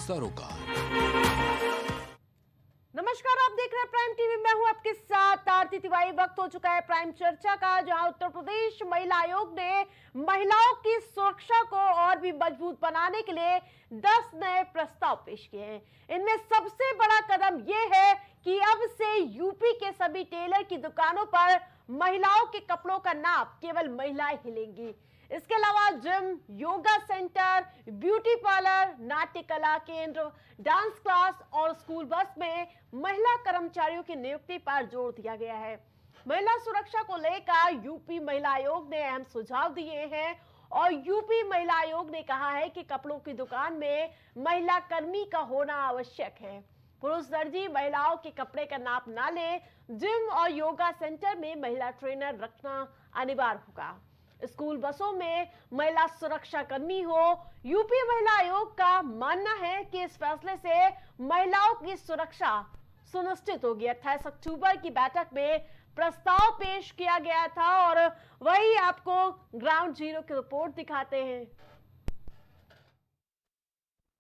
सरोकार। नमस्कार, आप देख रहे हैं प्राइम टीवी। मैं हूं आपके साथ आरती तिवारी। वक्त हो चुका है प्राइम चर्चा का, जहां उत्तर प्रदेश महिला आयोग ने महिलाओं की सुरक्षा को और भी मजबूत बनाने के लिए 10 नए प्रस्ताव पेश किए हैं। इनमें सबसे बड़ा कदम यह है कि अब से यूपी के सभी टेलर की दुकानों पर महिलाओं के कपड़ों का नाप केवल महिलाएं ही लेंगी। इसके अलावा gym, yoga centre, beauty parlour, नाट्य कला केंद्र, डांस क्लास और स्कूल बस में महिला कर्मचारियों की नियुक्ति पर जोर दिया गया है। महिला सुरक्षा को लेकर यूपी महिला आयोग ने अहम सुझाव दिए हैं और यूपी महिला आयोग ने कहा है कि कपड़ों की दुकान में महिला कर्मी का होना आवश्यक है। पुरुष दर्जी महिलाओं के कपड़े का नाप ना ले। जिम और योगा सेंटर में महिला ट्रेनर रखना अनिवार्य होगा। स्कूल बसों में महिला सुरक्षा कर्मी हो। यूपी महिला आयोग का मानना है कि इस फैसले से महिलाओं की सुरक्षा सुनिश्चित होगी। 28 अक्टूबर की बैठक में प्रस्ताव पेश किया गया था और वही आपको ग्राउंड जीरो की रिपोर्ट दिखाते हैं।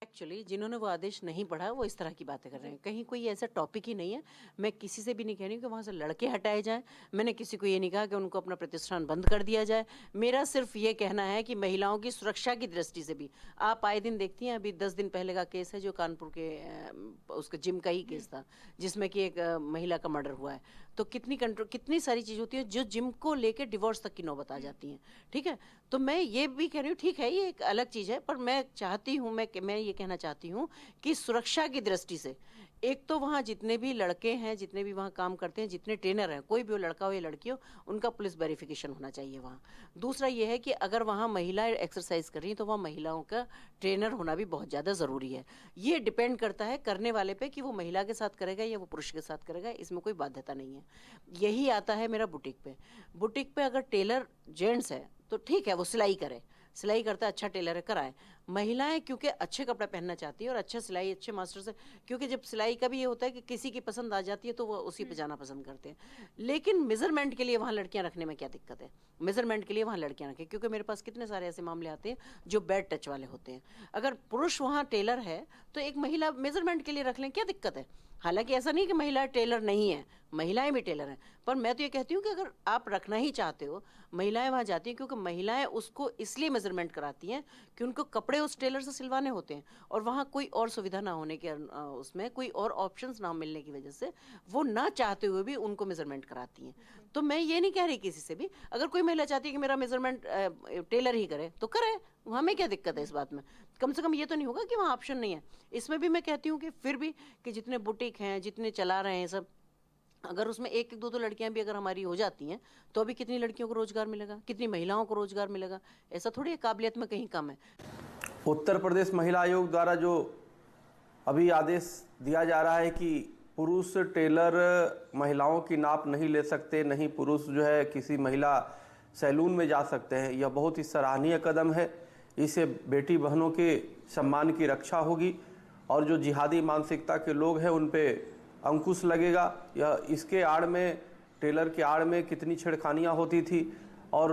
एक्चुअली जिन्होंने वो आदेश नहीं पढ़ा वो इस तरह की बातें कर रहे हैं। कहीं कोई ऐसा टॉपिक ही नहीं है। मैं किसी से भी नहीं कह रही हूँ कि वहाँ से लड़के हटाए जाएं। मैंने किसी को ये नहीं कहा कि उनको अपना प्रतिष्ठान बंद कर दिया जाए। मेरा सिर्फ ये कहना है कि महिलाओं की सुरक्षा की दृष्टि से भी आप आए दिन देखती हैं। अभी 10 दिन पहले का केस है जो कानपुर के उसका जिम का ही केस था, जिसमें कि एक महिला का मर्डर हुआ है। तो कितनी सारी चीज़ होती है जो जिम को लेकर डिवोर्स तक की नौबत आ जाती हैं। ठीक है, तो मैं ये भी कह रही हूँ, ठीक है ये एक अलग चीज़ है, पर मैं चाहती हूँ, मैं ये कहना चाहती हूँ कि सुरक्षा की दृष्टि से एक तो वहाँ जितने भी लड़के हैं, जितने भी वहाँ काम करते हैं, जितने ट्रेनर हैं, कोई भी हो, लड़का हो या लड़की हो, उनका पुलिस वेरिफिकेशन होना चाहिए वहाँ। दूसरा ये है कि अगर वहाँ महिला एक्सरसाइज कर रही हैं तो वहाँ महिलाओं का ट्रेनर होना भी बहुत ज़्यादा ज़रूरी है। ये डिपेंड करता है करने वाले पे कि वो महिला के साथ करेगा या वो पुरुष के साथ करेगा, इसमें कोई बाध्यता नहीं है। यही आता है मेरा बुटीक पे अगर टेलर जेंट्स है तो ठीक है, वो सिलाई करे, सिलाई करता है, अच्छा टेलर है, कराए। महिलाएं क्योंकि अच्छे कपड़े पहनना चाहती है और अच्छा सिलाई अच्छे मास्टर से, क्योंकि जब सिलाई का भी ये होता है कि किसी की पसंद आ जाती है तो वो उसी पे जाना पसंद करते हैं। लेकिन मेजरमेंट के लिए वहाँ लड़कियां रखने में क्या दिक्कत है? मेजरमेंट के लिए वहाँ लड़कियां रखें, क्योंकि मेरे पास कितने सारे ऐसे मामले आते हैं जो बैड टच वाले होते हैं। अगर पुरुष वहाँ टेलर है तो एक महिला मेजरमेंट के लिए रख लें, क्या दिक्कत है? हालांकि ऐसा नहीं कि महिला टेलर नहीं है, महिलाएं भी टेलर हैं, पर मैं तो ये कहती हूँ कि अगर आप रखना ही चाहते हो, महिलाएं वहाँ जाती हैं क्योंकि महिलाएं उसको इसलिए मेजरमेंट कराती हैं कि उनको कपड़े उस टेलर से सिलवाने होते हैं और वहाँ कोई और सुविधा ना होने के उसमें कोई और ऑप्शंस ना मिलने की वजह से वो ना चाहते हुए भी उनको मेजरमेंट कराती हैं। तो मैं ये नहीं कह रही किसी से भी, अगर कोई महिला चाहती है कि मेरा मेजरमेंट टेलर ही करे तो करे, हमें क्या दिक्कत है इस बात में? कम से कम ये तो नहीं होगा कि वहाँ ऑप्शन नहीं है। इसमें भी मैं कहती हूँ कि फिर भी कि जितने बुटीक हैं, जितने चला रहे हैं सब, अगर उसमें एक एक दो लड़कियां भी अगर हमारी हो जाती हैं तो अभी कितनी लड़कियों को रोजगार मिलेगा, कितनी महिलाओं को रोजगार मिलेगा? ऐसा थोड़ी है काबिलियत में कहीं कम है। उत्तर प्रदेश महिला आयोग द्वारा जो अभी आदेश दिया जा रहा है कि पुरुष टेलर महिलाओं की नाप नहीं ले सकते, नहीं पुरुष जो है किसी महिला सैलून में जा सकते हैं, यह बहुत ही सराहनीय कदम है। इससे बेटी बहनों के सम्मान की रक्षा होगी और जो जिहादी मानसिकता के लोग हैं उन पे अंकुश लगेगा। यह इसके आड़ में, टेलर के आड़ में कितनी छेड़खानियाँ होती थी और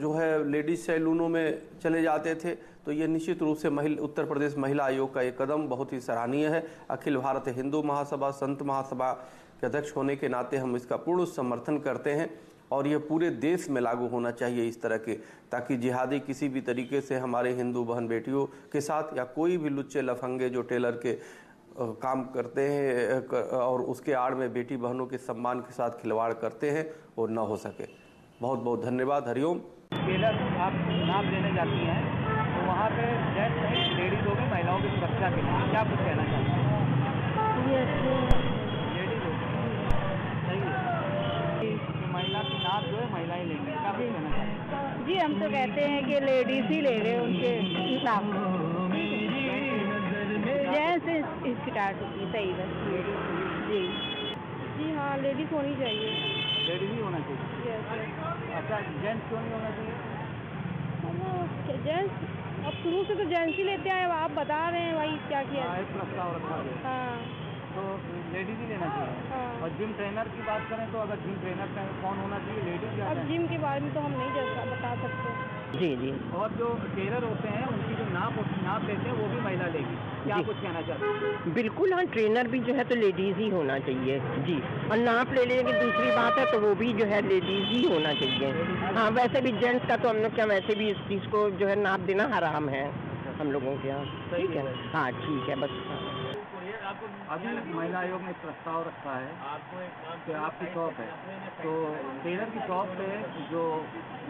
जो है लेडीज सैलूनों में चले जाते थे। तो ये निश्चित रूप से उत्तर प्रदेश महिला आयोग का एक कदम बहुत ही सराहनीय है। अखिल भारत हिंदू महासभा, संत महासभा के अध्यक्ष होने के नाते हम इसका पूर्ण समर्थन करते हैं और ये पूरे देश में लागू होना चाहिए इस तरह के, ताकि जिहादी किसी भी तरीके से हमारे हिंदू बहन बेटियों के साथ या कोई भी लुच्चे लफंगे जो टेलर के काम करते हैं और उसके आड़ में बेटी बहनों के सम्मान के साथ खिलवाड़ करते हैं वो न हो सके। बहुत बहुत धन्यवाद। हरिओम। टेलर आप नाप लेने जाती हैं तो वहाँ पे जेंट्स नहीं, लेडीज हो गई, महिलाओं की सुरक्षा के लिए क्या कुछ कहना चाहते हैं? लेडीज हो सही है, महिला की नाप जो है महिला ही लेंगे, क्या कुछ कहना चाहते हैं? जी हम तो कहते हैं कि लेडीज ही ले रहे उनके नाप, जैसे स्टार्ट होगी सही बस। जी जी हाँ, लेडीज होनी चाहिए। लेडीज ही होना चाहिए। अच्छा, जेंट्स क्यों नहीं होना चाहिए? जेंट्स अब शुरू से तो जेंट्स ही लेते आए, आप बता रहे हैं भाई क्या किया। एक प्रस्ताव रखा गया। हाँ तो लेडीज ही लेना चाहिए। हाँ। और जिम ट्रेनर की बात करें तो अगर जिम ट्रेनर कौन होना चाहिए, लेडीज या अब जिम के बारे में तो हम नहीं बता सकते। जी जी और जो टेलर होते हैं उनकी जो नाप लेते हैं वो भी महिला लेगी, क्या जी। कुछ कहना चाहते हैं? बिल्कुल हाँ, ट्रेनर भी जो है तो लेडीज़ ही होना चाहिए जी। और नाप ले लेंगे दूसरी बात है, तो वो भी जो है लेडीज़ ही होना चाहिए। हाँ, वैसे भी जेंट्स का तो हम लोग क्या वैसे भी इस चीज़ को जो है नाप देना हराम है हम लोगों के यहाँ। सही ठीक है, है। हाँ ठीक है बस। अभी महिला आयोग ने प्रस्ताव रखा है कि आपकी शॉप है तो टेलर की शॉप पे जो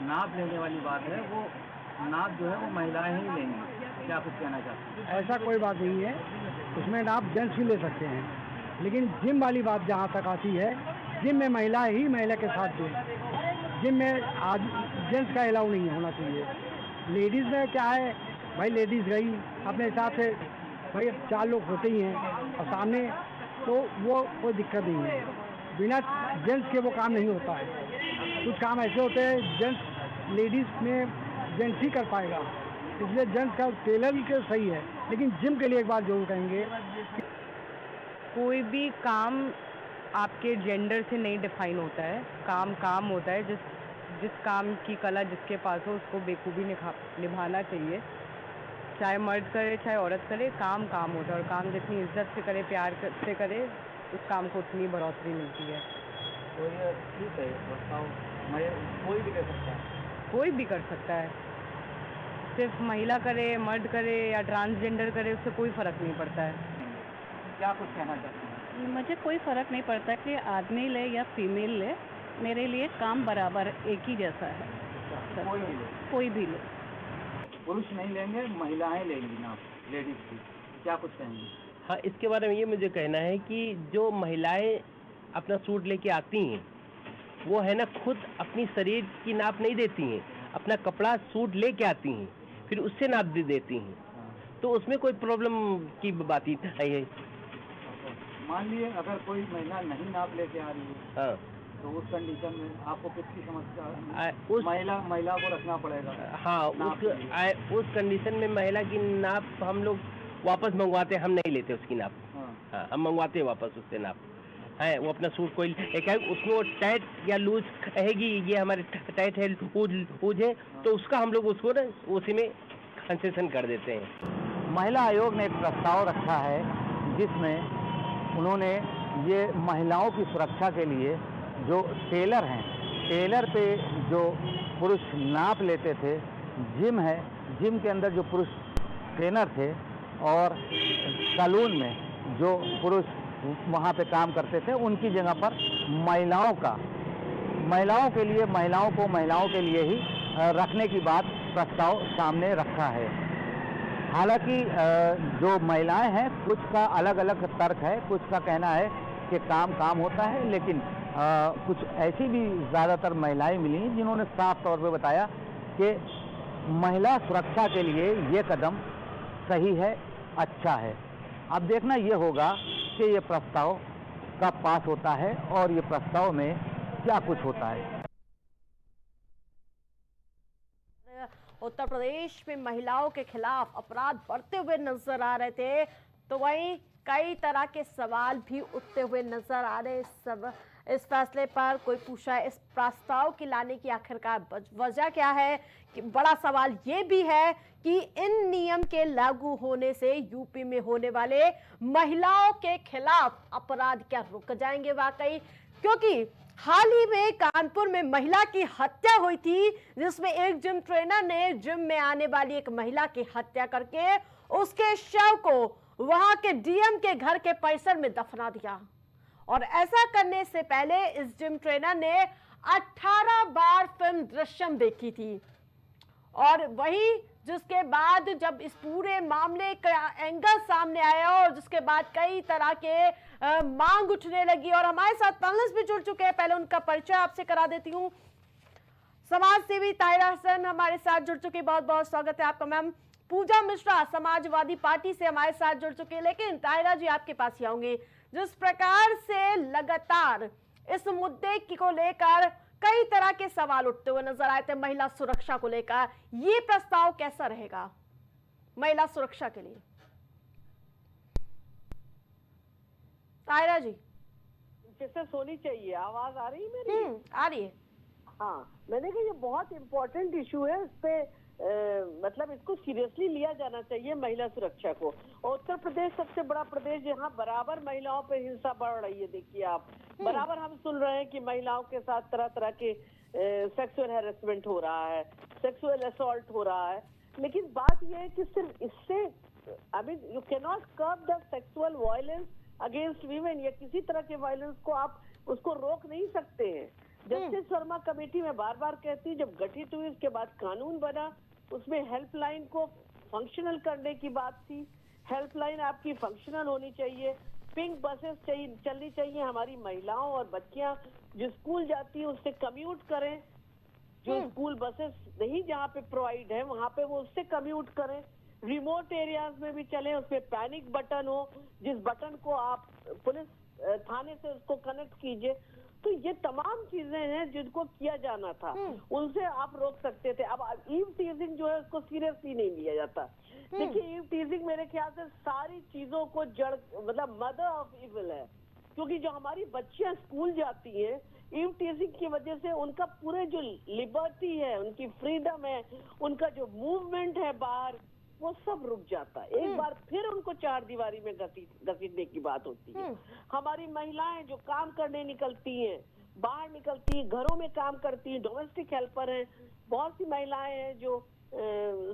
नाप लेने वाली बात है वो नाप जो है वो महिलाएं ही लेंगी, क्या कुछ कहना चाहते हैं? ऐसा कोई बात नहीं है, उसमें आप जेंट्स भी ले सकते हैं, लेकिन जिम वाली बात जहाँ तक आती है, जिम में महिला ही महिला के साथ दें। जिम में आज जेंट्स का अलाउ नहीं होना चाहिए। लेडीज़ में क्या है भाई, लेडीज़ गई अपने हिसाब से, भाई अब 4 लोग होते ही हैं और सामने, तो वो कोई दिक्कत नहीं है। बिना जेंट्स के वो काम नहीं होता है। कुछ काम ऐसे होते हैं जेंट्स लेडीज़ में जेंट्स ही कर पाएगा, इसलिए जेंट्स का टेलर के सही है। लेकिन जिम के लिए एक बात जरूर कहेंगे, कोई भी काम आपके जेंडर से नहीं डिफाइन होता है। काम काम होता है, जिस काम की कला जिसके पास हो उसको बेखूबी निभाना चाहिए। चाहे मर्द करे चाहे औरत करे, काम काम होता है, और काम जितनी इज्जत से करे, प्यार से करे, उस काम को उतनी बढ़ोतरी मिलती है। तो ये ठीक है, प्रस्ताव कोई भी ले सकता है, कोई भी कर सकता है, सिर्फ महिला करे, मर्द करे या ट्रांसजेंडर करे, उससे कोई फ़र्क नहीं पड़ता है। क्या कुछ कहना चाहते हैं? मुझे कोई फ़र्क नहीं पड़ता कि आदमी ले या फीमेल ले, मेरे लिए काम बराबर एक ही जैसा है। कोई भी ले, कोई भी ले। पुरुष नहीं लेंगे, महिलाएं लेंगी नाप, लेडीज की, क्या कुछ कहेंगे? हाँ, इसके बारे में ये मुझे कहना है कि जो महिलाएं अपना सूट लेके आती हैं, वो है ना खुद अपनी शरीर की नाप नहीं देती हैं, अपना कपड़ा सूट लेके आती हैं, फिर उससे नाप दे देती हैं, तो उसमें कोई प्रॉब्लम की बात ही नहीं है। मान लिए अगर कोई महिला नहीं नाप लेके आ रही है हाँ, तो उस कंडीशन में आपको किसकी समस्या, उस महिला को रखना पड़ेगा? हाँ, नाप उस कंडीशन में महिला की नाप हम लोग वापस मंगवाते हैं, हम नहीं लेते उसकी नाप। हाँ। हाँ, हम मंगवाते हैं वापस उससे नाप। है वो अपना सूट कोई एक है, उसमें वो टाइट या लूज कहेगी, ये हमारे टाइट है, लूज है, तो उसका हम लोग उसको ना उसी में कंसेशन कर देते हैं। महिला आयोग ने एक प्रस्ताव रखा है जिसमें उन्होंने ये महिलाओं की सुरक्षा के लिए जो टेलर हैं, टेलर पे जो पुरुष नाप लेते थे, जिम है, जिम के अंदर जो पुरुष ट्रेनर थे, और सैलून में जो पुरुष वहाँ पे काम करते थे, उनकी जगह पर महिलाओं के लिए ही रखने की बात प्रस्ताव सामने रखा है। हालांकि जो महिलाएं हैं, कुछ का अलग अलग तर्क है, कुछ का कहना है कि काम काम होता है, लेकिन कुछ ऐसी भी ज़्यादातर महिलाएं मिली जिन्होंने साफ तौर पे बताया कि महिला सुरक्षा के लिए ये कदम सही है, अच्छा है। अब देखना ये होगा कि ये प्रस्ताव कब पास होता है और ये प्रस्ताव में क्या कुछ होता है। उत्तर प्रदेश में महिलाओं के खिलाफ अपराध बढ़ते हुए नजर आ रहे थे, तो वहीं कई तरह के सवाल भी उठते हुए नजर आ रहे। इस फैसले पर कोई पूछा इस प्रस्ताव की लाने की आखिरकार वजह क्या है, कि बड़ा सवाल ये भी है कि इन नियम के लागू होने से यूपी में होने वाले महिलाओं के खिलाफ अपराध क्या रुक जाएंगे वाकई, क्योंकि हाल ही में कानपुर में महिला की हत्या हुई थी, जिसमें एक जिम ट्रेनर ने जिम में आने वाली एक महिला की हत्या करके उसके शव को वहां के डीएम के घर के परिसर में दफना दिया। और ऐसा करने से पहले इस जिम ट्रेनर ने 18 बार फिल्म दृश्यम देखी थी, और वही जिसके बाद जब इस पूरे मामले का एंगल सामने आया और जिसके बाद कई तरह के मांग उठने लगी, और हमारे साथ पैनलिस्ट भी जुड़ चुके हैं। पहले उनका परिचय आपसे करा देती हूँ। समाज सेवी ताहिरा हसन हमारे साथ जुड़ चुकी, बहुत बहुत स्वागत है आपका मैम। पूजा मिश्रा समाजवादी पार्टी से हमारे साथ जुड़ चुके हैं। लेकिन ताहिरा जी आपके पास ही आऊंगी, जिस प्रकार से लगातार इस मुद्दे को लेकर कई तरह के सवाल उठते हुए नजर आए थे महिला सुरक्षा को लेकर, ये प्रस्ताव कैसा रहेगा महिला सुरक्षा के लिए? ताहिरा जी जैसे सोनी चाहिए, आवाज आ रही है मेरी? आ रही है। हाँ, मैंने कहा ये बहुत इम्पोर्टेंट इशू है, इस पे मतलब इसको सीरियसली लिया जाना चाहिए महिला सुरक्षा को। और उत्तर प्रदेश सबसे बड़ा प्रदेश जहाँ बराबर महिलाओं पे हिंसा बढ़ रही है। देखिए आप, बराबर हम सुन रहे हैं कि महिलाओं के साथ तरह तरह के सेक्सुअल हैरेसमेंट हो रहा है, सेक्सुअल असॉल्ट हो रहा है। लेकिन बात यह है कि सिर्फ इससे I mean you can not कर्ब the sexual violence against women, या किसी तरह के वायलेंस को आप उसको रोक नहीं सकते हैं। जस्टिस वर्मा कमेटी में बार बार कहती है, जब गठित हुई उसके बाद कानून बना, उसमें हेल्पलाइन को फंक्शनल करने की बात थी। हेल्पलाइन आपकी फंक्शनल होनी चाहिए, पिंक बसेस चलनी चाहिए, हमारी महिलाओं और बच्चियां जो स्कूल जाती है उससे कम्यूट करें, जो स्कूल बसेस नहीं जहाँ पे प्रोवाइड है वहाँ पे वो उससे कम्यूट करें। रिमोट एरियाज में भी चले, उसमें पैनिक बटन हो, जिस बटन को आप पुलिस थाने से उसको कनेक्ट कीजिए। तो ये तमाम चीजें हैं जिनको किया जाना था, उनसे आप रोक सकते थे। अब ईव टीजिंग जो है उसको सीरियसली नहीं लिया जाता। देखिए ईव टीजिंग मेरे ख्याल से सारी चीजों को जड़ मतलब मदर ऑफ इविल है, क्योंकि जो हमारी बच्चियां स्कूल जाती हैं ईव टीजिंग की वजह से उनका पूरे जो लिबर्टी है, उनकी फ्रीडम है, उनका जो मूवमेंट है बाहर, वो सब रुक जाता है। एक बार फिर उनको चार दीवारी में घसीटने की बात होती है। हमारी महिलाएं जो काम करने निकलती हैं, बाहर निकलती हैं, घरों में काम करती हैं, डोमेस्टिक हेल्पर हैं, बहुत सी महिलाएं हैं जो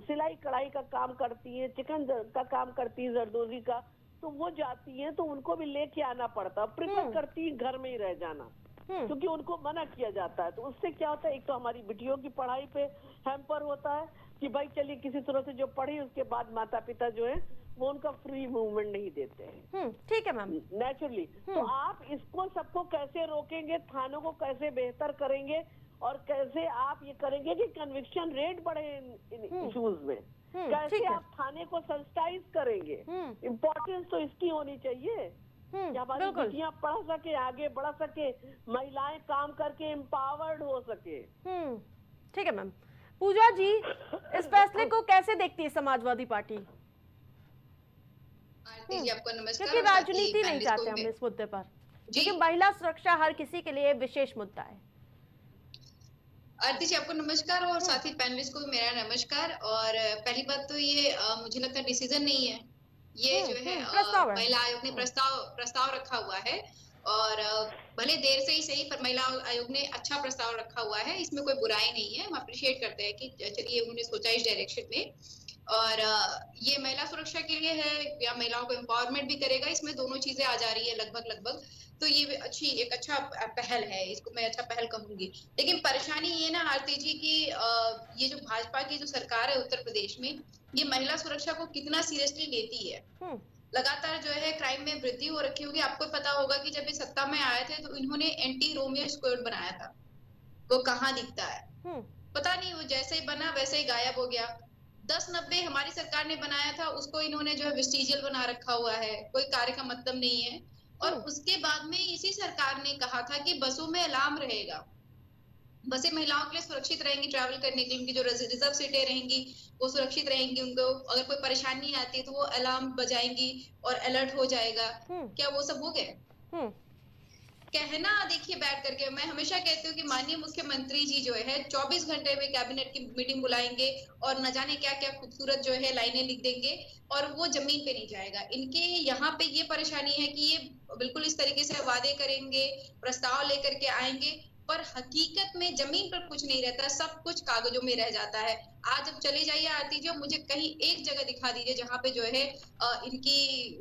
सिलाई कढ़ाई का काम करती हैं, चिकन का काम करती हैं, जरदोजी का, तो वो जाती हैं तो उनको भी लेके आना पड़ता है। प्रेफर करती हैं घर में ही रह जाना, क्योंकि उनको मना किया जाता है। तो उससे क्या होता है, एक तो हमारी बिटियों की पढ़ाई पे हैम्पर होता है कि भाई चलिए किसी तरह से जो पढ़ी उसके बाद माता पिता जो है वो उनका फ्री मूवमेंट नहीं देते हैं। ठीक है मैम, नेचुरली। तो आप इसको सबको कैसे रोकेंगे, थानों को कैसे बेहतर करेंगे, और कैसे आप ये करेंगे कि कन्विक्शन रेट बढ़े इन इश्यूज में, कैसे आप थाने को सेंसिटाइज करेंगे। इम्पोर्टेंस तो इसकी होनी चाहिए कि हमारी बेटियां पढ़ सके, आगे बढ़ सके, महिलाएं काम करके एम्पावर्ड हो सके। ठीक है मैम। पूजा जी, इस फैसले को कैसे देखती है समाजवादी पार्टी? जी आपको नमस्कार। क्योंकि राजनीति नहीं चाहते हम इस मुद्दे पर, क्योंकि महिला सुरक्षा हर किसी के लिए विशेष मुद्दा है। आरती जी आपको नमस्कार, और साथ ही पैनलिस्ट को भी मेरा नमस्कार। और पहली बात तो ये मुझे लगता है डिसीजन नहीं है, ये जो है महिला आयोग ने प्रस्ताव रखा हुआ है, और भले देर से ही सही पर महिला आयोग ने अच्छा प्रस्ताव रखा हुआ है, इसमें कोई बुराई नहीं है। हम अप्रिशिएट करते हैं कि चलिए उन्होंने सोचा इस डायरेक्शन में, और ये महिला सुरक्षा के लिए है या महिलाओं को एम्पावरमेंट भी करेगा, इसमें दोनों चीजें आ जा रही है लगभग। तो ये एक अच्छा पहल है, इसको मैं अच्छा पहल कहूंगी। लेकिन परेशानी ये ना आरती जी की ये जो भाजपा की जो सरकार है उत्तर प्रदेश में, ये महिला सुरक्षा को कितना सीरियसली लेती है। लगातार जो है क्राइम में वृद्धि हो रखी होगी। आपको पता होगा कि जब ये सत्ता में आए थे तो इन्होंने एंटी रोमियो स्क्वाड बनाया था, वो कहाँ दिखता है पता नहीं, वो जैसे ही बना वैसे ही गायब हो गया। 1090 हमारी सरकार ने बनाया था, उसको इन्होंने जो है वेस्टिजियल बना रखा हुआ है, कोई कार्य का मतलब नहीं है। और उसके बाद में इसी सरकार ने कहा था कि बसों में अलार्म रहेगा, बसें महिलाओं के लिए सुरक्षित रहेंगी ट्रैवल करने के लिए, उनकी जो रिजर्व सीटें रहेंगी वो सुरक्षित रहेंगी, उनको अगर कोई परेशानी आती है तो वो अलार्म बजाएंगी और अलर्ट हो जाएगा। क्या वो सब हो गए? कहना देखिए बैठ करके, मैं हमेशा कहती हूँ कि माननीय मुख्यमंत्री जी जो है 24 घंटे में कैबिनेट की मीटिंग बुलाएंगे और न जाने क्या क्या खूबसूरत जो है लाइनें लिख देंगे, और वो जमीन पे नहीं जाएगा। इनके यहाँ पे ये परेशानी है कि ये बिल्कुल इस तरीके से वादे करेंगे, प्रस्ताव लेकर के आएंगे, पर हकीकत में जमीन पर कुछ नहीं रहता, सब कुछ कागजों में रह जाता है। आज अब चले जाइए आरती जी, मुझे कहीं एक जगह दिखा दीजिए जहाँ पे जो है इनकी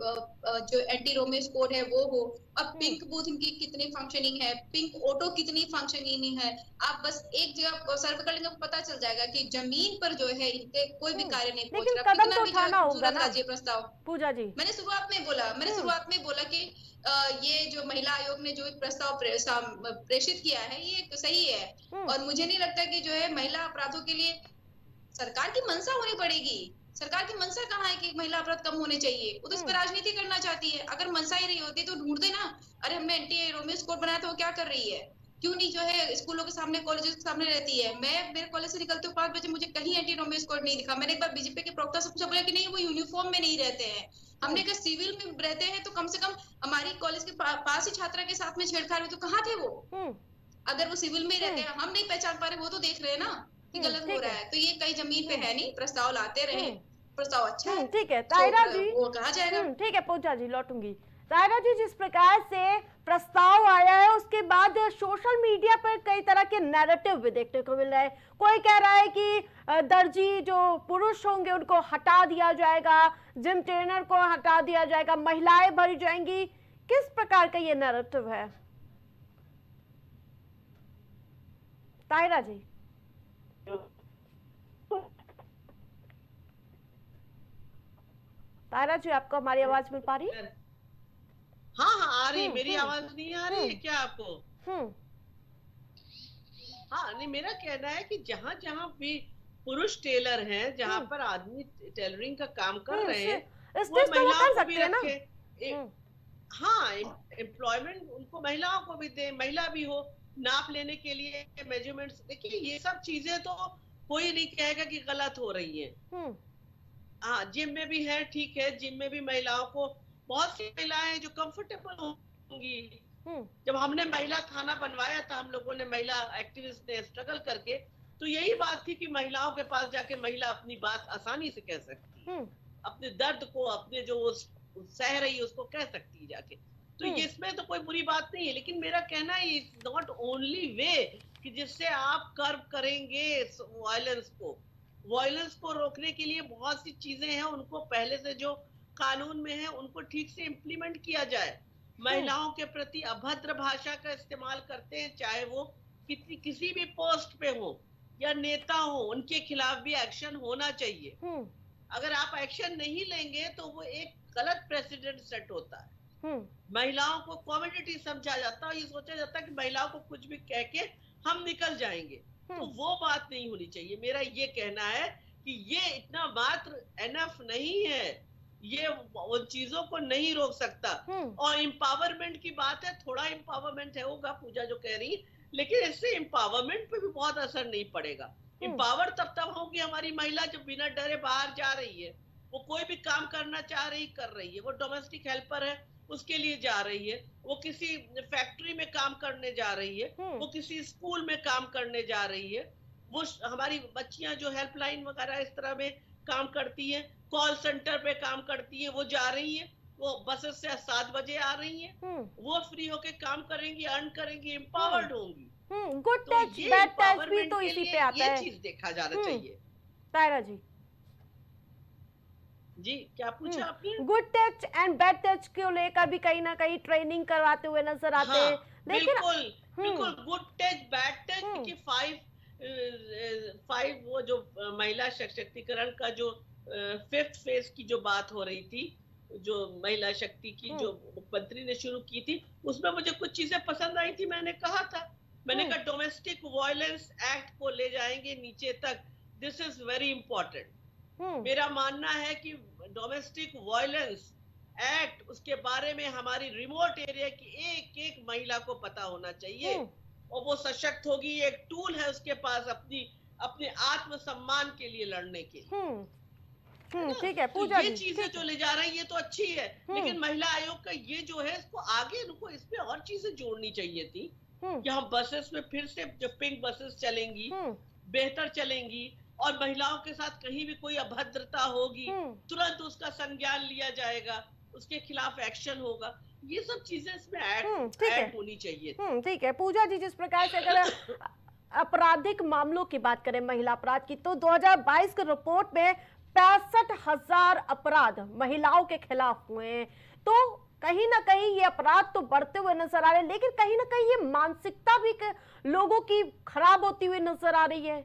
जो एंटी रोमियो कोड है वो हो। अब पिंक बूथ इनकी कितनी फंक्शनिंग है, पिंक ऑटो कितनी फंक्शनिंग है, आप बस एक जगह सर्वे कर लेंगे पता चल जाएगा कि जमीन पर जो है इनके कोई भी कार्य नहीं पहुंच रहा। कदम तो उठाना होगा ना राज्य प्रस्ताव। पूजा जी, मैंने शुरुआत में बोला कि ये जो महिला आयोग ने जो एक प्रस्ताव प्रेषित किया है ये सही है, और मुझे नहीं लगता कि जो है महिला अपराधों के लिए सरकार की मंशा होनी पड़ेगी। सरकार की मंशा कहाँ है कि महिला अपराध कम होने चाहिए? वो तो इस पर राजनीति करना चाहती है। अगर मंशा ही रही होती तो ढूंढ देना, अरे हमने एंटी रोमियो कोड बनाया था, वो क्या कर रही है? क्यों नहीं जो है स्कूलों के सामने, कॉलेजेस के सामने रहती है? मैं मेरे कॉलेज से निकलते हूँ 5 बजे, मुझे कहीं एंटी रोमियो कोड नहीं दिखा। मैंने एक बार बीजेपी के प्रवक्ता से पूछा, बोला कि नहीं वो यूनिफॉर्म में नहीं रहते हैं। हमने कहा सिविल में रहते हैं तो कम से कम हमारी कॉलेज के पास ही छात्रा के साथ में छेड़छाड़ हुई, तो कहाँ थे वो? अगर वो सिविल में ही रहते हैं, हम नहीं पहचान पा रहे, वो तो देख रहे हैं ना कि गलत हो रहा है, तो ये कई जमीन पे है नहीं, प्रस्ताव लाते रहे, प्रस्ताव अच्छा है। ठीक है तायरा जी, वो कहा जाएगा। ठीक है पूजा जी, लौटूंगी। तायरा जी, जिस प्रकार से प्रस्ताव आया है उसके बाद सोशल मीडिया पर कई तरह के नैरेटिव भी देखने को मिल रहा है। कोई कह रहा है कि दर्जी जो पुरुष होंगे उनको हटा दिया जाएगा, जिम ट्रेनर को हटा दिया जाएगा, महिलाएं भरी जाएंगी। किस प्रकार का ये नैरेटिव है तायरा जी? तायरा जी, आपको हमारी आवाज मिल पा रही है? हाँ हाँ आ रही। मेरी आवाज नहीं आ रही है क्या आपको? हाँ नहीं, मेरा कहना है कि जहाँ जहाँ भी पुरुष टेलर हैं, जहाँ पर आदमी टेलरिंग का काम कर रहे हैं, वो महिलाओं को भी रखे। हाँ, एम्प्लॉयमेंट उनको महिलाओं को भी दे, महिला भी हो, नाप लेने के लिए मेजरमेंट्स। देखिए ये सब चीजें तो कोई नहीं कहेगा कि गलत हो रही है। हाँ, जिम में भी है, ठीक है, जिम में भी महिलाओं को, बहुत सी महिलाएं जो कंफर्टेबल होंगी। जब हमने महिला खाना बनवाया था, हम लोगों ने, महिला एक्टिविस्ट ने स्ट्रगल करके, तो यही बात थी कि महिलाओं के पास जाके महिला अपनी बात आसानी से कह सकती है, अपने दर्द को, अपने जो सह रही है उसको कह सकती है जाके। तो इसमें तो कोई बुरी बात नहीं है, लेकिन मेरा कहना है इट्स नॉट ओनली वे कि जिससे आप कर्व करेंगे वायलेंस को रोकने के लिए बहुत सी चीजें हैं, उनको पहले से जो कानून में है उनको ठीक से इम्प्लीमेंट किया जाए। महिलाओं के प्रति अभद्र भाषा का इस्तेमाल करते हैं, चाहे वो किसी भी पोस्ट पे हो या नेता हो, उनके खिलाफ भी एक्शन होना चाहिए। अगर आप एक्शन नहीं लेंगे तो वो एक गलत प्रेसिडेंट सेट होता है। महिलाओं को कम्युनिटी समझा जाता है, ये सोचा जाता है कि महिलाओं को कुछ भी कह के हम निकल जाएंगे, तो वो बात नहीं होनी चाहिए। मेरा ये कहना है कि ये इतना मात्र एनफ नहीं है, ये उन चीजों को नहीं रोक सकता। और एम्पावरमेंट की बात है, थोड़ा एम्पावरमेंट है होगा पूजा जो कह रही, लेकिन इससे एम्पावरमेंट पे भी बहुत असर नहीं पड़ेगा। एम्पावर तब होगी हमारी महिला जब बिना डरे बाहर जा रही है, वो कोई भी काम करना चाह रही, कर रही है, वो डोमेस्टिक हेल्पर है उसके लिए जा रही है, वो किसी फैक्ट्री में काम करने जा रही है, वो किसी स्कूल में काम करने जा रही है, वो हमारी बच्चियां जो हेल्पलाइन वगैरह इस तरह में काम करती हैं, कॉल सेंटर पे काम करती हैं, वो जा रही हैं, वो बसेस से 7 बजे आ रही हैं, वो फ्री होके काम करेंगी, अर्न करेंगी, एम्पावर्ड होंगी। गुड टच बैड टच भी तो इसी पे आता है, ये चीज देखा जाना चाहिए। तायरा जी, जी क्या पूछा आपने? Good touch and bad touch को लेकर भी कहीं ना कहीं ट्रेनिंग करवाते हुए नजर आते हैं। बिल्कुल गुड टच बैड टच की 5 वो जो महिला सशक्तिकरण का जो 5th फेज की जो बात हो रही थी, जो महिला शक्ति की जो मुख्यमंत्री ने शुरू की थी, उसमें मुझे कुछ चीजें पसंद आई थी। मैंने कहा डोमेस्टिक वायलेंस एक्ट को ले जाएंगे नीचे तक, दिस इज वेरी इंपॉर्टेंट। मेरा मानना है कि डोमेस्टिक वायलेंस एक्ट, उसके बारे में हमारी रिमोट एरिया की एक महिला को पता होना चाहिए, और वो सशक्त होगी। एक टूल है उसके पास अपने आत्मसम्मान के लिए लड़ने के लिए। ठीक है पूजा, ये चीजें जो ले जा रही है ये तो अच्छी है, लेकिन महिला आयोग का ये जो है, इसको आगे इनको इसमें और चीजें जोड़नी चाहिए थी कि हम बसेस में फिर से जो पिंक बसेस चलेंगी, बेहतर चलेंगी, और महिलाओं के साथ कहीं भी कोई अभद्रता होगी तुरंत उसका संज्ञान लिया जाएगा, उसके खिलाफ एक्शन होगा। ये सब चीजें इसमें ऐड होनी चाहिए। ठीक है पूजा जी, जिस प्रकार से अगर आपराधिक मामलों की बात करें, महिला अपराध की, तो 2022 की रिपोर्ट में 65,000 अपराध महिलाओं के खिलाफ हुए हैं। तो कहीं ना कहीं ये अपराध तो बढ़ते हुए नजर आ रहे हैं, लेकिन कहीं ना कहीं ये मानसिकता भी लोगों की खराब होती हुई नजर आ रही है।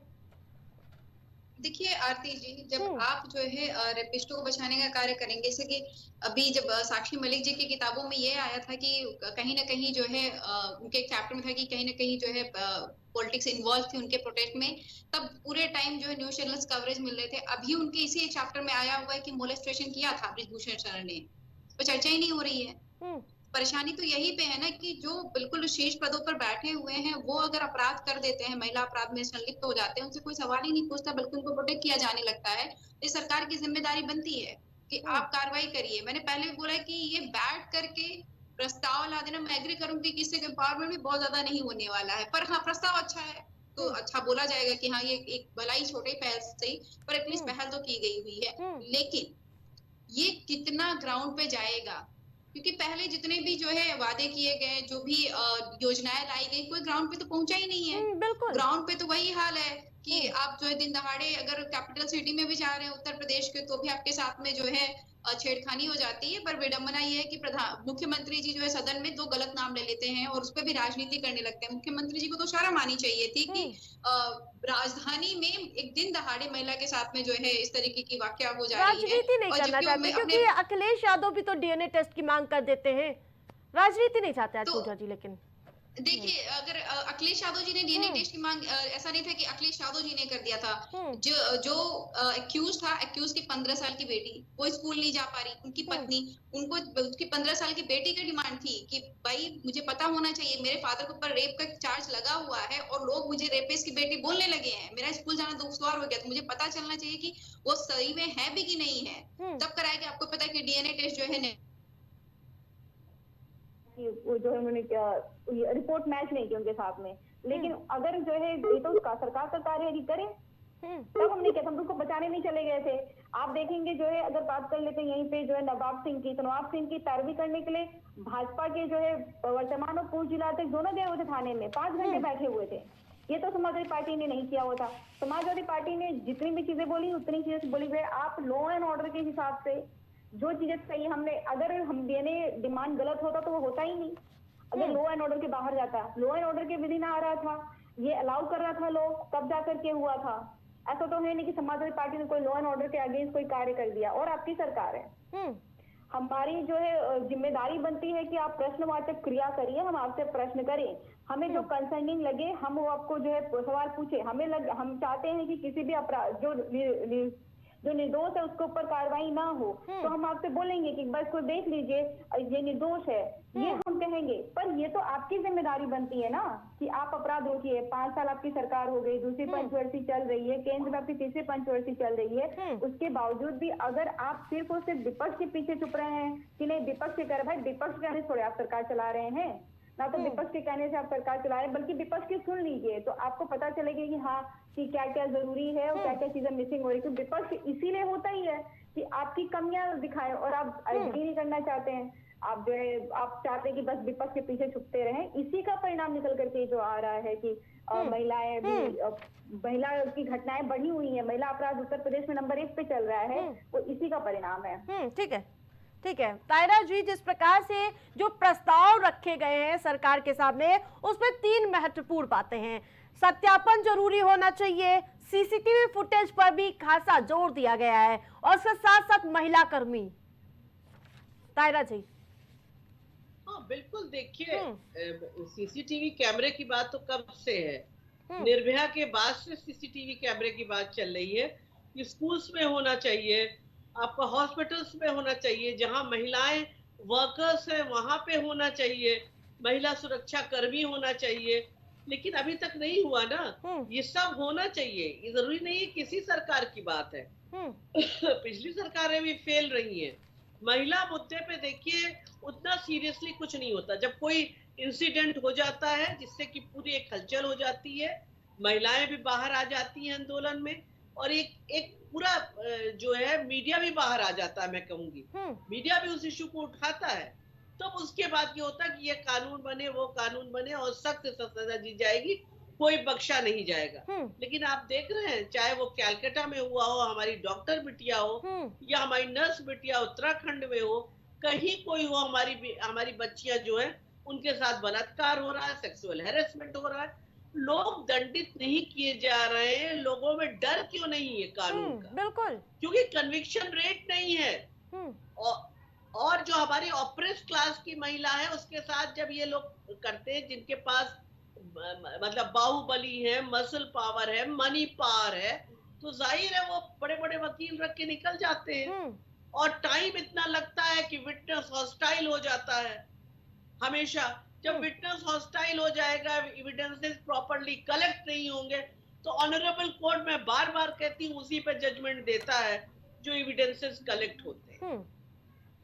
देखिए आरती जी, जब आप जो है रेपिस्टों को बचाने का कार्य करेंगे, जैसे कि अभी जब साक्षी मलिक जी की किताबों में ये आया था कि कहीं ना कहीं जो है उनके एक चैप्टर में था कि कहीं ना कहीं जो है पॉलिटिक्स इन्वॉल्व थी उनके प्रोटेस्ट में, तब पूरे टाइम जो है न्यूज चैनल्स कवरेज मिल रहे थे। अभी उनके इसी एक चैप्टर में आया हुआ है कि मोलेस्टेशन किया था ब्रिजभूषण शरण ने, तो चर्चा ही नहीं हो रही है। परेशानी तो यही पे है ना कि जो बिल्कुल शीर्ष पदों पर बैठे हुए हैं वो अगर अपराध कर देते हैं, महिला अपराध में संलिप्त हो जाते हैं, उनसे कोई सवाल ही नहीं पूछता, बल्कि उनको प्रोटेक्ट किया जाने लगता है। ये सरकार की जिम्मेदारी बनती है कि आप कार्रवाई करिए। मैंने पहले भी बोला कि ये बैठ करके प्रस्ताव ला देना, मैं एग्री करूंगी कि इससे एम्पावरमेंट भी बहुत ज्यादा नहीं होने वाला है, पर हाँ प्रस्ताव अच्छा है तो अच्छा बोला जाएगा कि हाँ ये एक भला ही छोटे पहल से ही, पर एटलीस्ट पहल तो की गई हुई है। लेकिन ये कितना ग्राउंड पे जाएगा, क्योंकि पहले जितने भी जो है वादे किए गए, जो भी योजनाएं लाई गई, कोई ग्राउंड पे तो पहुंचा ही नहीं है। ग्राउंड पे तो वही हाल है कि आप जो है दिन दहाड़े अगर कैपिटल सिटी में भी जा रहे हैं उत्तर प्रदेश के, तो भी आपके साथ में जो है छेड़खानी हो जाती है। पर विडंबना ये है कि मुख्यमंत्री जी जो है सदन में 2 गलत नाम ले लेते हैं और उस पर भी राजनीति करने लगते हैं। मुख्यमंत्री जी को तो शर्म आनी चाहिए थी कि राजधानी में एक दिन दहाड़े महिला के साथ में जो है इस तरीके की वाकया हो जा रही है। राजनीति नहीं करना चाहते क्योंकि अखिलेश यादव भी तो डीएनए टेस्ट की मांग कर देते हैं, राजनीति नहीं चाहते आज पूजा जी। लेकिन देखिए, अगर अखिलेश यादव जी ने डीएनए टेस्ट की मांग, ऐसा नहीं था कि अखिलेश यादव जी ने कर दिया था। जो एक्यूज था, एक्यूज की 15 साल की बेटी, वो स्कूल नहीं जा पा रही, उनकी पत्नी, उनको उसकी 15 साल की बेटी की डिमांड थी कि भाई मुझे पता होना चाहिए, मेरे फादर के ऊपर रेप का चार्ज लगा हुआ है और लोग मुझे रेपिस्ट की बेटी बोलने लगे हैं, मेरा स्कूल जाना दुश्वार हो गया, तो मुझे पता चलना चाहिए कि वो सही में है भी कि नहीं है, तब कराएगा। आपको पता है कि डीएनए टेस्ट जो है वो जो है उन्होंने रिपोर्ट मैच नहीं की उनके साथ में, लेकिन अगर जो है ये तो उसका सरकार का कार्य यदि करे तब हम नहीं कहते, हम उसको बचाने नहीं चले गए थे। आप देखेंगे जो है, अगर बात कर लेते हैं यहीं पे जो है नवाब सिंह की, तो नवाब सिंह की पैरवी करने के लिए भाजपा के जो है वर्तमान और पूर्व जिलाध्यक्ष दोनों गए हुए थे थाने में, 5 घंटे बैठे हुए थे। ये तो समाजवादी पार्टी ने नहीं किया हुआ था। समाजवादी पार्टी ने जितनी भी चीजें बोली उतनी चीजें बोली गई। आप लॉ एंड ऑर्डर के हिसाब से जो चीजें सही, हमने अगर हम डीएनए डिमांड गलत होता तो वो होता ही नहीं। अगर लॉ एंड ऑर्डर के बाहर जाता, लॉ एंड ऑर्डर के विधि ना आ रहा था, ये अलाउ कर रहा था लोग, तब जाकर के हुआ था। ऐसा तो है नहीं कि समाजवादी पार्टी ने कोई लॉ एंड ऑर्डर के अगेंस्ट कोई कार्य कर दिया। और आपकी सरकार है, हमारी जो है जिम्मेदारी बनती है कि आप प्रश्नवाचक क्रिया करिए, हम आपसे प्रश्न करें, हमें जो कंसर्निंग लगे हम वो आपको जो है सवाल पूछे। हम चाहते हैं कि किसी भी अपराध जो निर्दोष है उसके ऊपर कार्रवाई ना हो, तो हम आपसे बोलेंगे कि बस को देख लीजिए ये निर्दोष है, ये हम कहेंगे। पर ये तो आपकी जिम्मेदारी बनती है ना कि आप अपराध रोकिए। 5 साल आपकी सरकार हो गई, दूसरी पंचवर्षीय चल रही है, केंद्र में आपकी तीसरी पंचवर्षीय चल रही है, उसके बावजूद भी अगर आप सिर्फ और सिर्फ विपक्ष के पीछे चुप रहे हैं कि नहीं विपक्ष के कर, भाई विपक्ष कहने से थोड़े आप सरकार चला रहे हैं ना, तो विपक्ष के कहने से आप सरकार चला रहे हैं, बल्कि विपक्ष की सुन लीजिए तो आपको पता चलेगा कि हाँ कि क्या क्या जरूरी है और क्या क्या चीजें मिसिंग हो रही है। विपक्ष इसीलिए होता ही है कि आपकी कमियां दिखाए और आप एग्री नहीं करना चाहते हैं। आप जो है आप चाहते हैं कि बस विपक्ष के पीछे छुपते रहें। इसी का परिणाम निकल करके जो आ रहा है कि महिलाएं भी, महिला की घटनाएं बढ़ी हुई है, महिला अपराध उत्तर प्रदेश में नंबर 1 पे चल रहा है, वो इसी का परिणाम है। ठीक है तायरा जी, जिस प्रकार से जो प्रस्ताव रखे गए हैं सरकार के सामने, उसमें 3 महत्वपूर्ण बातें हैं। सत्यापन जरूरी होना चाहिए, सीसीटीवी फुटेज पर भी खासा जोर दिया गया है, और उसके साथ साथ महिला कर्मी। तायरा जी। हाँ बिल्कुल, देखिए सीसीटीवी कैमरे की बात तो कब से है, निर्भया के बाद से सीसीटीवी कैमरे की बात चल रही है। स्कूल्स में होना चाहिए, आपका हॉस्पिटल्स में होना चाहिए, जहां महिलाएं वर्कर्स हैं वहां पे होना चाहिए, महिला सुरक्षा कर्मी होना चाहिए, लेकिन अभी तक नहीं हुआ ना। ये सब होना चाहिए, ये जरूरी नहीं है किसी सरकार की बात है। पिछली सरकारें भी फेल रही हैं। महिला मुद्दे पे देखिए उतना सीरियसली कुछ नहीं होता। जब कोई इंसिडेंट हो जाता है जिससे कि पूरी एक हलचल हो जाती है, महिलाएं भी बाहर आ जाती हैं आंदोलन में, और एक पूरा जो है मीडिया भी बाहर आ जाता है। मैं कहूंगी मीडिया भी उस इशू को उठाता है, तब तो उसके बाद ये होता है कि ये कानून बने, वो कानून बने और सख्त से सजा दी जाएगी, कोई बख्शा नहीं जाएगा। लेकिन आप देख रहे हैं, चाहे वो कैलकाटा में हुआ हो, हमारी डॉक्टर बिटिया हो, या हमारी नर्स बिटिया उत्तराखंड में हो, कहीं कोई हो, हमारी बच्चियां जो है उनके साथ बलात्कार हो रहा है, सेक्सुअल हैरेसमेंट हो रहा है, लोग दंडित नहीं किए जा रहे हैं। लोगों में डर क्यों नहीं है कानून का? बिल्कुल, क्योंकि कन्विक्शन रेट नहीं है। और जो हमारी ऑपरेस क्लास की महिला है उसके साथ जब ये लोग करते हैं, जिनके पास मतलब बाहुबली है, मसल पावर है, मनी पावर है, तो जाहिर है वो बड़े बड़े वकील रख के निकल जाते हैं। और टाइम इतना लगता है कि विटनेस हॉस्टाइल हो जाता है। हमेशा जब विटनेस हॉस्टाइल हो जाएगा, एविडेंसेस प्रॉपर्ली कलेक्ट नहीं होंगे, तो ऑनरेबल कोर्ट में बार बार कहती हूँ उसी पे जजमेंट देता है जो एविडेंसेस कलेक्ट होते हैं।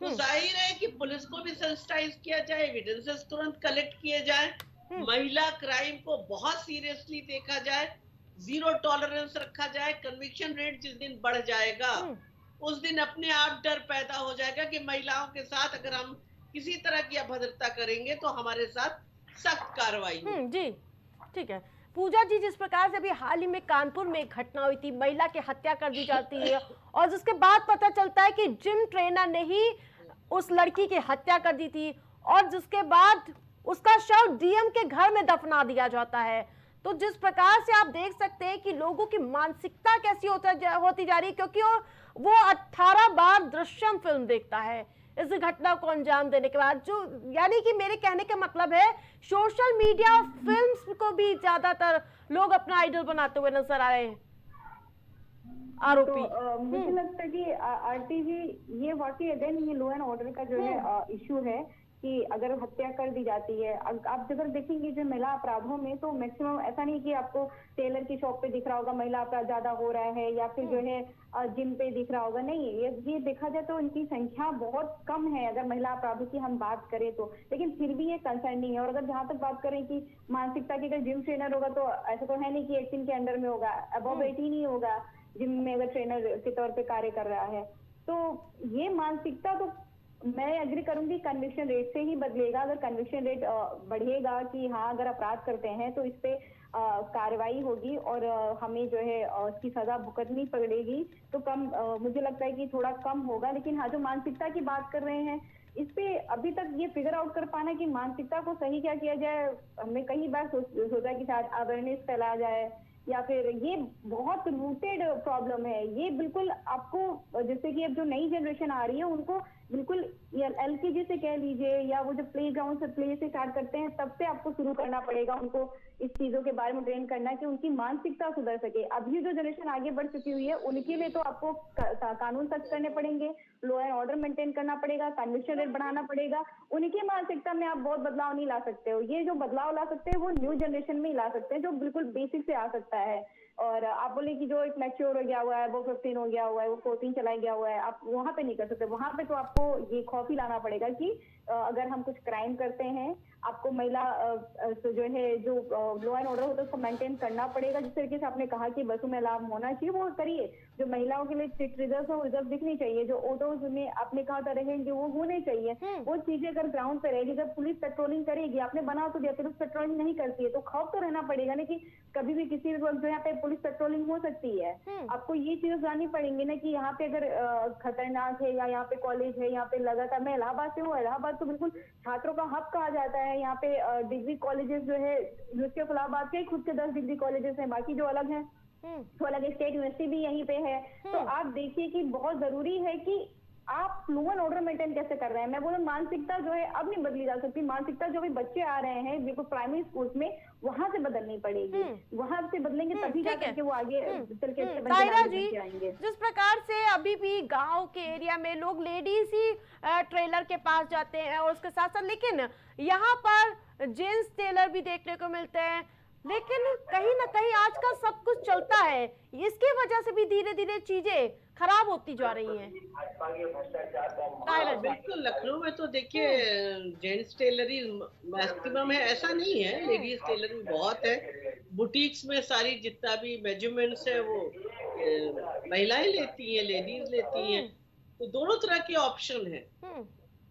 तो जाहिर है कि पुलिस को भी सेंसिटाइज किया जाए, एविडेंसेस तुरंत कलेक्ट किए जाए, महिला क्राइम को बहुत सीरियसली देखा जाए, जीरो टॉलरेंस रखा जाए। कन्विक्शन रेट जिस दिन बढ़ जाएगा उस दिन अपने आप डर पैदा हो जाएगा कि महिलाओं के साथ अगर हम किसी तरह की अभद्रता करेंगे तो हमारे साथ सख्त कार्रवाई होगी। जी ठीक है। पूजा जी, जिस प्रकार से अभी हाल ही में कानपुर में एक घटना हुई थी, महिला की हत्या कर दी जाती है और जिसके बाद पता चलता है कि जिम ट्रेनर ने ही उस लड़की की हत्या कर दी थी और जिसके बाद उसका शव डीएम के घर में दफना दिया जाता है। तो जिस प्रकार से आप देख सकते हैं कि लोगों की मानसिकता कैसी होती जा रही है, क्योंकि वो 18 बार दृश्यम फिल्म देखता है इस घटना को अंजाम देने के बाद। जो यानी कि मेरे कहने का मतलब है सोशल मीडिया और फिल्म्स को भी ज्यादातर लोग अपना आइडल बनाते हुए नजर आ रहे हैं आरोपी। तो मुझे लगता है कि आरती जी, ये वाकई अगेन ये लॉ एंड ऑर्डर का जो है इशू है कि अगर हत्या कर दी जाती है, आप अगर देखेंगे जो महिला अपराधों में तो मैक्सिमम ऐसा नहीं कि आपको टेलर की शॉप पे दिख रहा होगा महिला अपराध ज्यादा हो रहा है या फिर जो है जिम पे दिख रहा होगा, नहीं। ये देखा जाए तो इनकी संख्या बहुत कम है अगर महिला अपराधों की हम बात करें तो, लेकिन फिर भी ये कंसर्निंग है। और अगर जहाँ तक बात करें कि मानसिकता की, अगर जिम ट्रेनर होगा तो ऐसा तो है नहीं कि 18 के अंडर में होगा, अबव 18 ही होगा जिम में अगर ट्रेनर के तौर पे कार्य कर रहा है। तो ये मानसिकता तो मैं एग्री करूंगी कन्विक्शन रेट से ही बदलेगा। अगर कन्विक्शन रेट बढ़ेगा कि हाँ अगर अपराध करते हैं तो इस पे कार्रवाई होगी और हमें जो है उसकी सजा भुगतनी पड़ेगी तो कम, मुझे लगता है कि थोड़ा कम होगा। लेकिन हाँ, जो मानसिकता की बात कर रहे हैं इस पे अभी तक ये फिगर आउट कर पाना कि मानसिकता को सही क्या किया जाए, हमने कई बार सोचा कि शायद अवेयरनेस फैलाया जाए या फिर ये बहुत रूटेड प्रॉब्लम है। ये बिल्कुल आपको, जैसे कि अब जो नई जनरेशन आ रही है उनको बिल्कुल एलकेजी से कह लीजिए या वो जो प्ले ग्राउंड से प्ले से स्टार्ट करते हैं तब से आपको शुरू करना पड़ेगा उनको इस चीजों के बारे में ट्रेन करना कि उनकी मानसिकता सुधर सके। अभी जो जनरेशन आगे बढ़ चुकी हुई है उनके लिए तो आपको कानून सख्त करने पड़ेंगे, लॉ एंड ऑर्डर मेंटेन करना पड़ेगा, कन्विक्शन रेट बढ़ाना पड़ेगा। उनकी मानसिकता में आप बहुत बदलाव नहीं ला सकते हो। ये जो बदलाव ला सकते हैं वो न्यू जनरेशन में ही ला सकते हैं जो बिल्कुल बेसिक से आ सकता है। और आप बोले कि जो एक मैच्योर हो गया हुआ है, वो 15 हो गया हुआ है, वो 14 चला गया हुआ है, आप वहां पे नहीं कर सकते। वहां पे तो आपको ये खौफ ही लाना पड़ेगा कि अगर हम कुछ क्राइम करते हैं आपको महिला जो है जो लॉ एंड ऑर्डर होता है उसको मेंटेन करना पड़ेगा। जिस तरीके से आपने कहा कि बसों में अलार्म होना चाहिए वो करिए, जो महिलाओं के लिए स्ट्रीट रिजर्व हो रिजर्व दिखनी चाहिए, जो ऑटोज में आपने कहा था रहेंगे वो होने चाहिए। वो चीजें अगर ग्राउंड पे रहेगी, जब पुलिस पेट्रोलिंग करेगी, आपने बना तो दिया, पुलिस पेट्रोलिंग नहीं करती है तो खौफ तो रहना पड़ेगा ना कि कभी भी किसी भी वक्त जो यहाँ पे पुलिस पेट्रोलिंग हो सकती है। आपको ये चीजें जाननी पड़ेंगी ना कि यहाँ पे अगर खतरनाक है या यहाँ पे कॉलेज है, यहाँ पे लगातार, मैं इलाहाबाद से हूँ, इलाहाबाद तो बिल्कुल छात्रों का हब कहा जाता है। यहाँ पे डिग्री कॉलेजेस जो है यूनिवर्सिटी ऑफ इलाहाबाद के खुद के 10 डिग्री कॉलेजेस हैं, बाकी जो अलग हैं तो अलग, स्टेट यूनिवर्सिटी भी यहीं पे है। तो आप देखिए कि बहुत जरूरी है कि आप लॉ एंड ऑर्डर मेंटेन कैसे कर रहे हैं। मैं बोलूँ मानसिकता जो है अब नहीं बदली जा सकती। मानसिकता जो भी बच्चे आ रहे हैं बिल्कुल प्राइमरी स्कूल्स में वहां से बदलनी पड़ेगी, वहां से बदलेंगे तभी जाकर के वो आगे चल के तायरा जी, जिस प्रकार से अभी भी गांव के एरिया में लोग लेडीज ही ट्रेलर के पास जाते हैं और उसके साथ साथ, लेकिन यहाँ पर जेंट्स टेलर भी देखने को मिलते हैं, लेकिन कहीं ना कहीं आजकल सब कुछ चलता है, इसकी वजह से भी धीरे धीरे चीजें खराब होती जा रही हैं। बिल्कुल, लखनऊ में तो देखिए जेंट्स टेलर ही मैक्सिमम है, ऐसा नहीं है, लेडीज टेलर भी बहुत है। बुटीक्स में सारी जितना भी मेजरमेंट्स है वो महिलाएं लेती हैं, लेडीज लेती हैं, तो दोनों तरह के ऑप्शन है।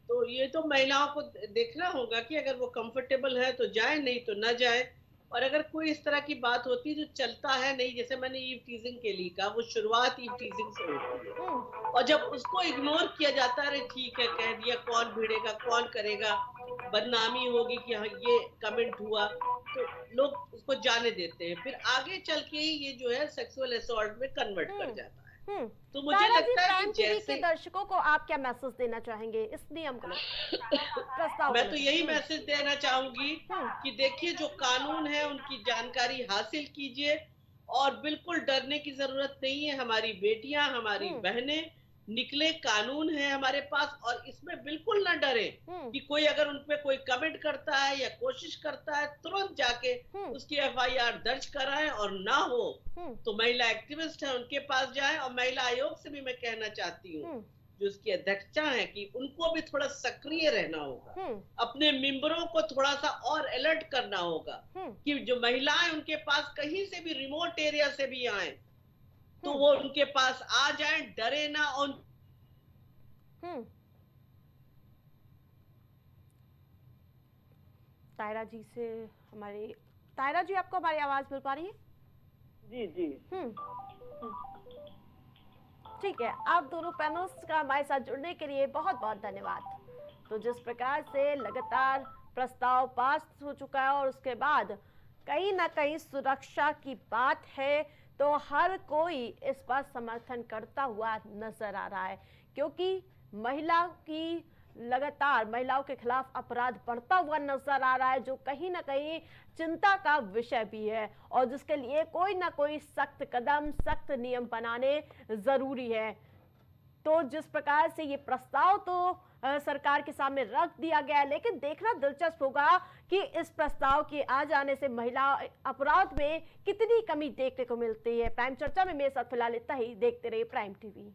तो ये तो महिलाओं को देखना होगा कि अगर वो कंफर्टेबल है तो जाए, नहीं तो ना जाए। और अगर कोई इस तरह की बात होती है जो चलता है नहीं, जैसे मैंने ईव टीजिंग के लिए कहा, वो शुरुआत ईव टीजिंग से होती है और जब उसको इग्नोर किया जाता है, अरे ठीक है कह दिया, कौन भिड़ेगा, कौन करेगा, बदनामी होगी कि हाँ ये कमेंट हुआ, तो लोग उसको जाने देते हैं, फिर आगे चल के ही ये जो है सेक्सुअल असॉल्ट में कन्वर्ट कर जाता है। तो मुझे लगता है कि जैसे दर्शकों को आप क्या मैसेज देना चाहेंगे इस नियम को प्रस्ताव? मैं तो यही मैसेज देना चाहूंगी कि देखिए जो कानून है उनकी जानकारी हासिल कीजिए और बिल्कुल डरने की जरूरत नहीं है। हमारी बेटियां, हमारी बहनें, निकले कानून है हमारे पास और इसमें बिल्कुल ना डरे कि कोई अगर उन पे कोई कमेंट करता है या कोशिश करता है तुरंत जाके उसकी FIR दर्ज कराएं, और ना हो तो महिला एक्टिविस्ट है उनके पास जाएं। और महिला आयोग से भी मैं कहना चाहती हूँ जो उसकी अध्यक्षा है कि उनको भी थोड़ा सक्रिय रहना होगा, अपने मेंबरों को थोड़ा सा और अलर्ट करना होगा कि जो महिलाएं उनके पास कहीं से भी रिमोट एरिया से भी आए तो वो उनके पास आ जाएं, डरे ना। और तायरा जी से हमारी तायरा जी, आपको हमारी आवाज मिल पा रही है? जी जी ठीक है, आप दोनों पैनलिस्ट का हमारे साथ जुड़ने के लिए बहुत बहुत धन्यवाद। तो जिस प्रकार से लगातार प्रस्ताव पास हो चुका है और उसके बाद कहीं ना कहीं सुरक्षा की बात है, तो हर कोई इस पर समर्थन करता हुआ नजर आ रहा है, क्योंकि महिलाओं के खिलाफ अपराध बढ़ता हुआ नजर आ रहा है, जो कहीं ना कहीं चिंता का विषय भी है और जिसके लिए कोई ना कोई सख्त कदम, सख्त नियम बनाने जरूरी है। तो जिस प्रकार से ये प्रस्ताव तो सरकार के सामने रख दिया गया है, लेकिन देखना दिलचस्प होगा कि इस प्रस्ताव के आ जाने से महिला अपराध में कितनी कमी देखने को मिलती है। प्राइम चर्चा में मेरे साथ फिलहाल इतना ही। देखते रहिए प्राइम टीवी।